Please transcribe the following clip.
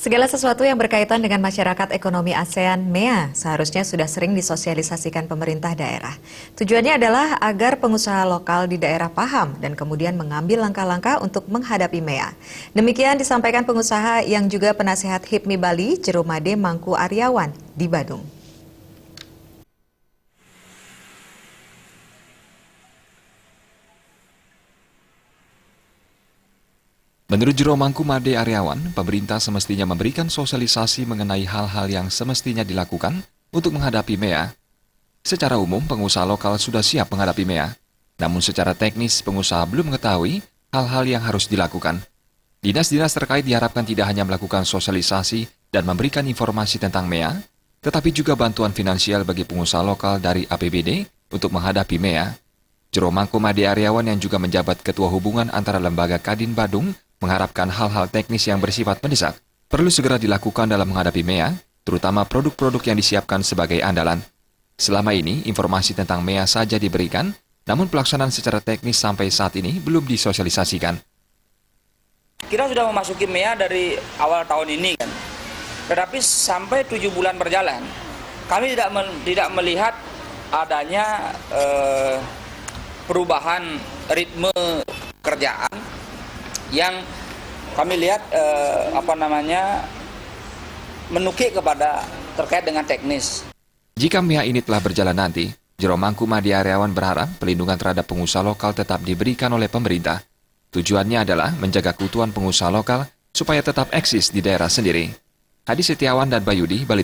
Segala sesuatu yang berkaitan dengan masyarakat ekonomi ASEAN MEA seharusnya sudah sering disosialisasikan pemerintah daerah. Tujuannya adalah agar pengusaha lokal di daerah paham dan kemudian mengambil langkah-langkah untuk menghadapi MEA. Demikian disampaikan pengusaha yang juga penasehat HIPMI Bali, Jeromade Mangku Aryawan di Badung. Menurut Jeromangku Made Aryawan, pemerintah semestinya memberikan sosialisasi mengenai hal-hal yang semestinya dilakukan untuk menghadapi MEA. Secara umum, pengusaha lokal sudah siap menghadapi MEA, namun secara teknis pengusaha belum mengetahui hal-hal yang harus dilakukan. Dinas-dinas terkait diharapkan tidak hanya melakukan sosialisasi dan memberikan informasi tentang MEA, tetapi juga bantuan finansial bagi pengusaha lokal dari APBD untuk menghadapi MEA. Jeromangku Made Aryawan yang juga menjabat Ketua Hubungan antara Lembaga Kadin Badung mengharapkan hal-hal teknis yang bersifat mendesak perlu segera dilakukan dalam menghadapi MEA, terutama produk-produk yang disiapkan sebagai andalan. Selama ini, informasi tentang MEA saja diberikan, namun pelaksanaan secara teknis sampai saat ini belum disosialisasikan. Kita sudah memasuki MEA dari awal tahun ini kan, tetapi sampai 7 bulan berjalan, kami tidak melihat adanya perubahan ritme kerjaan yang kami lihat menukik kepada terkait dengan teknis. Jika MEA ini telah berjalan nanti, Jeromangku Made Aryawan berharap pelindungan terhadap pengusaha lokal tetap diberikan oleh pemerintah. Tujuannya adalah menjaga keutuhan pengusaha lokal supaya tetap eksis di daerah sendiri. Hadi Setiawan dan Bayudi, Bali.